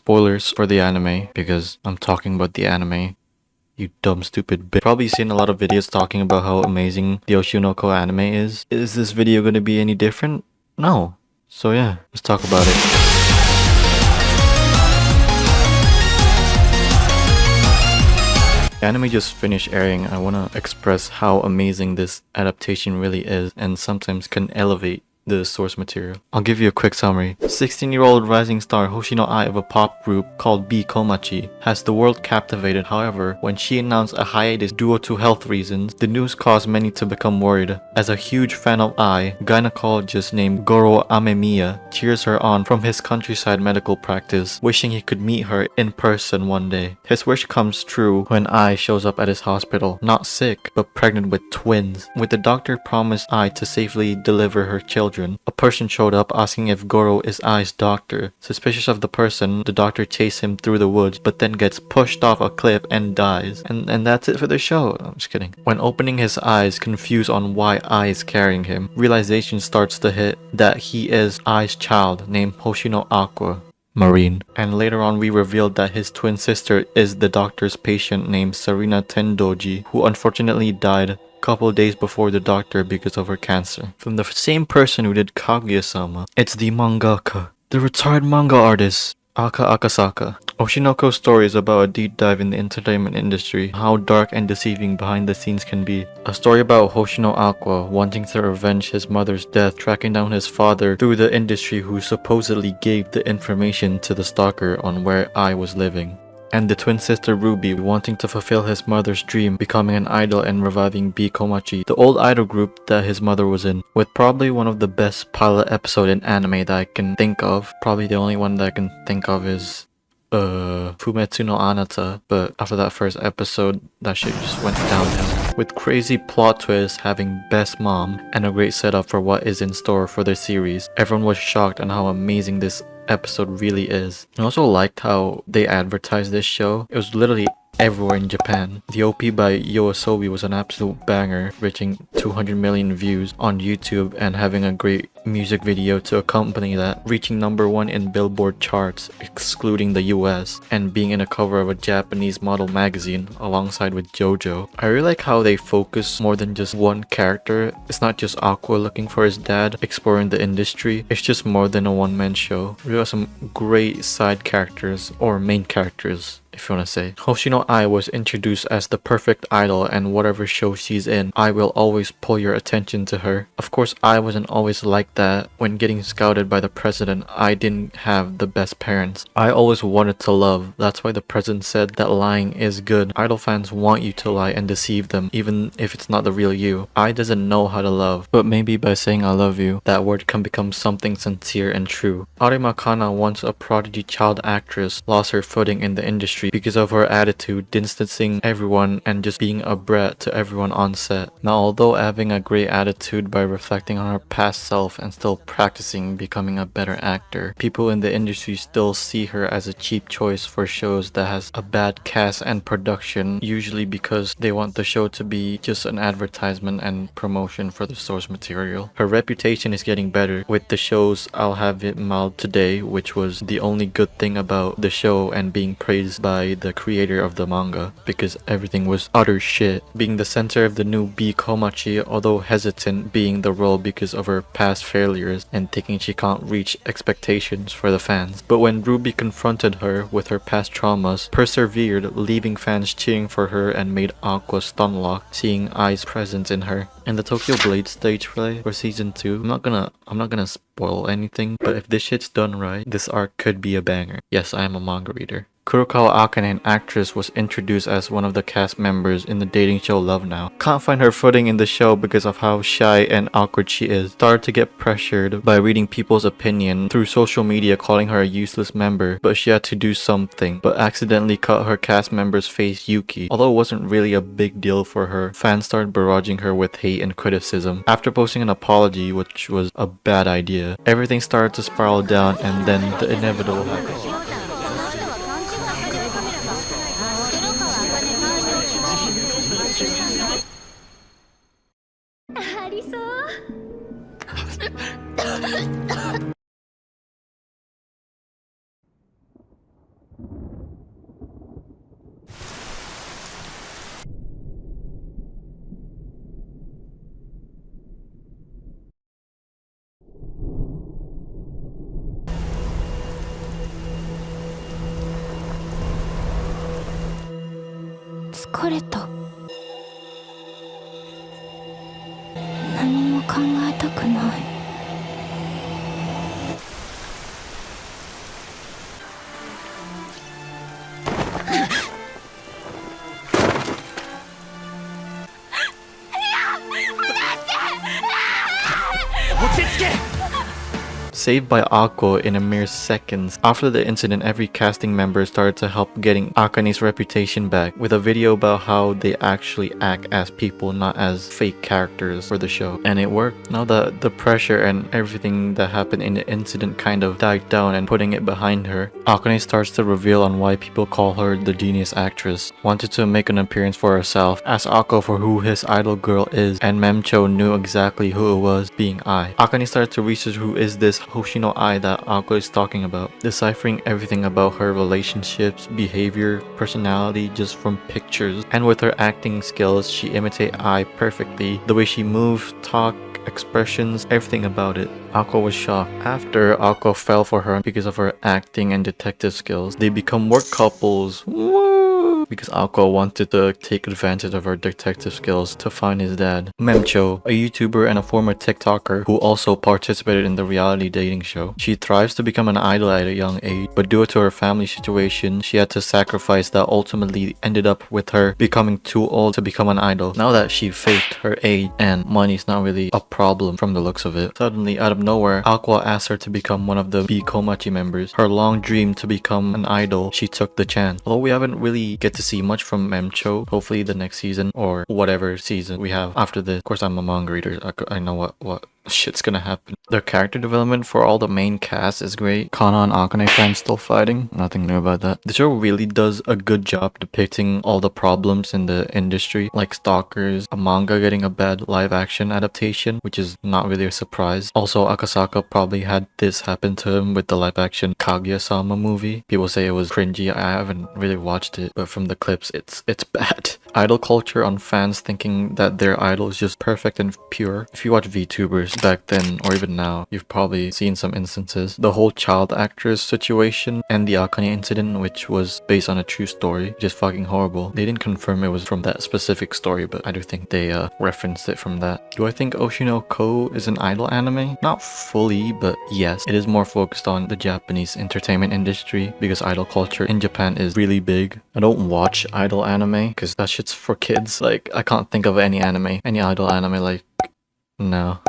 Spoilers for the anime because I'm talking about the anime. You dumb stupid bitch. Probably seen a lot of videos talking about how amazing the Oshinoko anime is. Is this video gonna be any different? No. So yeah, let's talk about it. The anime just finished airing. I wanna express how amazing this adaptation really is and sometimes can elevate the source material. I'll give you a quick summary. 16-year-old rising star Hoshino Ai of a pop group called B Komachi has the world captivated. However, when she announced a hiatus due to health reasons, the news caused many to become worried. As a huge fan of Ai, gynecologist named Goro Amemiya cheers her on from his countryside medical practice, wishing he could meet her in person one day. His wish comes true when Ai shows up at his hospital, not sick, but pregnant with twins. With the doctor promised Ai to safely deliver her children, a person showed up asking if Goro is Ai's doctor. Suspicious of the person, the doctor chases him through the woods, but then gets pushed off a cliff and dies. And that's it for the show. I'm just kidding. When opening his eyes, confused on why Ai is carrying him, realization starts to hit that he is Ai's child, named Hoshino Aqua. Marine. And later on we revealed that his twin sister is the doctor's patient named Sarina Tendoji, who unfortunately died couple days before the doctor because of her cancer. From the same person who did Kaguya-sama. It's the mangaka, the retired manga artist, Aka Akasaka. Oshinoko's story is about a deep dive in the entertainment industry, how dark and deceiving behind the scenes can be. A story about Hoshino Aqua wanting to revenge his mother's death, tracking down his father through the industry who supposedly gave the information to the stalker on where I was living. And the twin sister Ruby wanting to fulfill his mother's dream, becoming an idol and reviving B Komachi, the old idol group that his mother was in, with probably one of the best pilot episode in anime that I can think of. Probably the only one that I can think of is Fumetsu no Anata, but after that first episode, that shit just went downhill. With crazy plot twists, having best mom, and a great setup for what is in store for the series, everyone was shocked on how amazing this episode really is. I also liked how they advertised this show. It was literally everywhere in Japan. The OP by Yoasobi was an absolute banger, reaching 200 million views on YouTube and having a great music video to accompany that, reaching #1 in Billboard charts, excluding the US, and being in a cover of a Japanese model magazine alongside with JoJo. I really like how they focus more than just one character. It's not just Aqua looking for his dad, exploring the industry. It's just more than a one-man show. We got some great side characters, or main characters, if you want to say. Hoshino Ai was introduced as the perfect idol, and whatever show she's in, I will always pull your attention to her. Of course, I wasn't always like that. When getting scouted by the president, I didn't have the best parents. I always wanted to love. That's why the president said that lying is good. Idol fans want you to lie and deceive them, even if it's not the real you. I doesn't know how to love, but maybe by saying I love you, that word can become something sincere and true. Arima Kana, once a prodigy child actress, lost her footing in the industry because of her attitude, distancing everyone and just being a brat to everyone on set. Now, although having a great attitude by reflecting on her past self and still practicing becoming a better actor, people in the industry still see her as a cheap choice for shows that has a bad cast and production, usually because they want the show to be just an advertisement and promotion for the source material. Her reputation is getting better with the shows I'll Have It Mild Today, which was the only good thing about the show and being praised by the creator of the manga, because everything was utter shit. Being the center of the new B Komachi, although hesitant being the role because of her past failures and thinking she can't reach expectations for the fans. But when Ruby confronted her with her past traumas, persevered, leaving fans cheering for her and made Aqua stunlock, seeing Ai's presence in her. And the Tokyo Blade stage play for season 2, I'm not gonna spoil anything, but if this shit's done right, this arc could be a banger. Yes, I am a manga reader. Kurokawa Akane, an actress, was introduced as one of the cast members in the dating show Love Now. Can't find her footing in the show because of how shy and awkward she is. Started to get pressured by reading people's opinion through social media calling her a useless member, but she had to do something, but accidentally cut her cast member's face Yuki. Although it wasn't really a big deal for her, fans started barraging her with hate and criticism. After posting an apology, which was a bad idea, everything started to spiral down, and then the inevitable happened. ありそう。疲れた。何も考えたくない。Saved by Ako in a mere seconds. After the incident, every casting member started to help getting Akane's reputation back with a video about how they actually act as people, not as fake characters for the show. And it worked. Now that the pressure and everything that happened in the incident kind of died down and putting it behind her, Akane starts to reveal on why people call her the genius actress. Wanted to make an appearance for herself, asked Ako for who his idol girl is, and Memcho knew exactly who it was, being Ai. Akane started to research who is this Hoshino Ai that Ako is talking about, deciphering everything about her relationships, behavior, personality just from pictures. And with her acting skills, she imitates Ai perfectly. The way she moves, talk, expressions, everything about it. Ako was shocked. After Ako fell for her because of her acting and detective skills, they become work couples. Woo! Because Ako wanted to take advantage of her detective skills to find his dad. Memcho, a YouTuber and a former TikToker who also participated in the reality dating show. She thrives to become an idol at a young age, but due to her family situation, she had to sacrifice that ultimately ended up with her becoming too old to become an idol. Now that she faked her age and money's not really a problem from the looks of it, suddenly out of nowhere, Aqua asked her to become one of the B Komachi members. Her long dream to become an idol, she took the chance. Although we haven't really get to see much from Memcho, hopefully the next season or whatever season we have after this. Of course, I'm a manga reader. I know what shit's gonna happen. Their character development for all the main cast is great. Kana and Akane fans still fighting. Nothing new about that. The show really does a good job depicting all the problems in the industry, like stalkers, a manga getting a bad live action adaptation, which is not really a surprise. Also, Akasaka probably had this happen to him with the live action Kaguya-sama movie. People say it was cringy. I haven't really watched it, but from the clips, it's bad. Idol culture on fans thinking that their idol is just perfect and pure. If you watch VTubers back then or even now, you've probably seen some instances. The whole child actress situation and the Akane incident, which was based on a true story, just fucking horrible. They didn't confirm it was from that specific story, but I do think they referenced it from that. Do I think Oshino Ko is an idol anime? Not fully, but yes. It is more focused on the Japanese entertainment industry because idol culture in Japan is really big. I don't watch idol anime because that shit's for kids. Like, I can't think of any idol anime, like, no.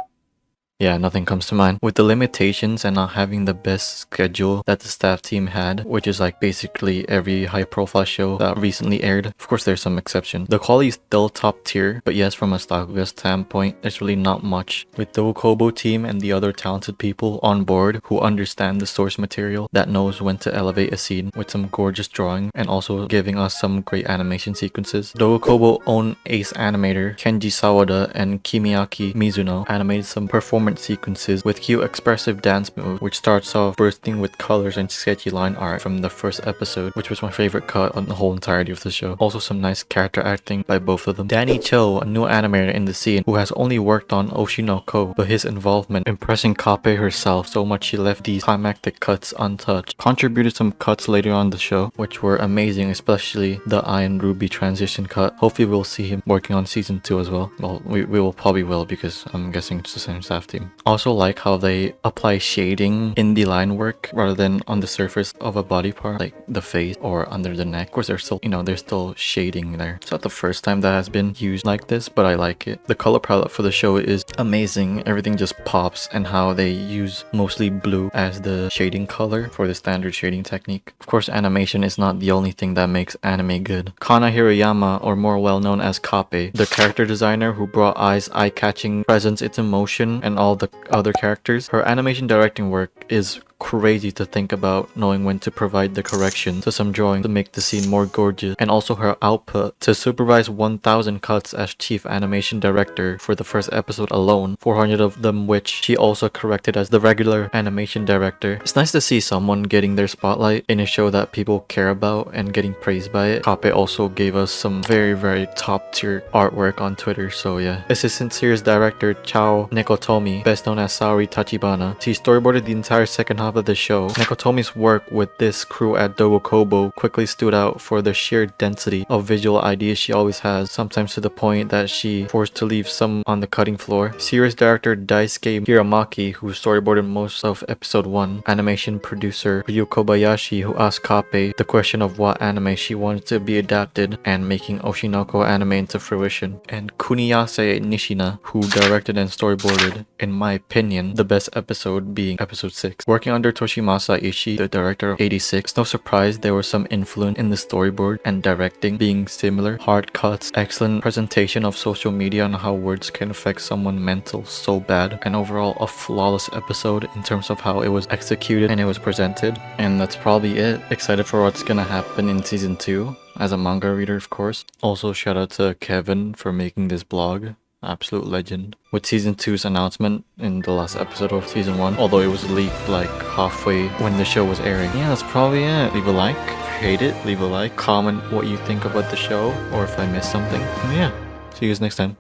Yeah, nothing comes to mind. With the limitations and not having the best schedule that the staff team had, which is like basically every high profile show that recently aired, of course there's some exceptions. The quality is still top tier, but yes, from a Stockville standpoint, there's really not much. With the Kobo team and the other talented people on board who understand the source material, that knows when to elevate a scene with some gorgeous drawing and also giving us some great animation sequences. Dogokobo own ace animator Kenji Sawada and Kimiaki Mizuno animated some performance sequences with cute expressive dance moves, which starts off bursting with colors and sketchy line art from the first episode, which was my favorite cut on the whole entirety of the show. Also some nice character acting by both of them. Danny Cho, a new animator in the scene who has only worked on Oshi no Ko, but his involvement impressing Kape herself so much she left these climactic cuts untouched. Contributed some cuts later on the show, which were amazing, especially the Ai and Ruby transition cut. Hopefully we'll see him working on season 2 as well. Well, we will probably will because I'm guessing it's the same staff team. Also like how they apply shading in the line work rather than on the surface of a body part, like the face or under the neck. Of course, there's still, there's still shading there. It's not the first time that has been used like this, but I like it. The color palette for the show is amazing. Everything just pops, and how they use mostly blue as the shading color for the standard shading technique. Of course, animation is not the only thing that makes anime good. Kana Hiroyama, or more well known as Kape, the character designer who brought Ai's eye-catching presence into motion and all the other characters. Her animation directing work is crazy to think about, knowing when to provide the correction to some drawing to make the scene more gorgeous, and also her output to supervise 1,000 cuts as chief animation director for the first episode alone, 400 of them which she also corrected as the regular animation director. It's nice to see someone getting their spotlight in a show that people care about and getting praised by it. Kape also gave us some very top tier artwork on Twitter, so yeah. Assistant series director Chao Nekotomi, best known as Saori Tachibana, she storyboarded the entire second half top of the show. Nakotomi's work with this crew at Dogo Kobo quickly stood out for the sheer density of visual ideas she always has, sometimes to the point that she forced to leave some on the cutting floor. Series director Daisuke Hiramaki, who storyboarded most of episode 1, animation producer Ryu Kobayashi, who asked Kape the question of what anime she wanted to be adapted, and making Oshinoko anime into fruition, and Kuniyase Nishina, who directed and storyboarded, in my opinion, the best episode being episode 6. Working under Toshimasa Ishii, the director of 86, no surprise there was some influence in the storyboard and directing being similar. Hard cuts, excellent presentation of social media and how words can affect someone mental so bad, and overall a flawless episode in terms of how it was executed and it was presented. And that's probably it. Excited for what's gonna happen in season 2 as a manga reader, of course. Also shout out to Kevin for making this blog. Absolute legend. With season 2's announcement in the last episode of season 1, although it was leaked like halfway when the show was airing. Yeah, that's probably it. Leave a like if you hate it, leave a like, comment what you think about the show or if I missed something. And yeah, see you guys next time.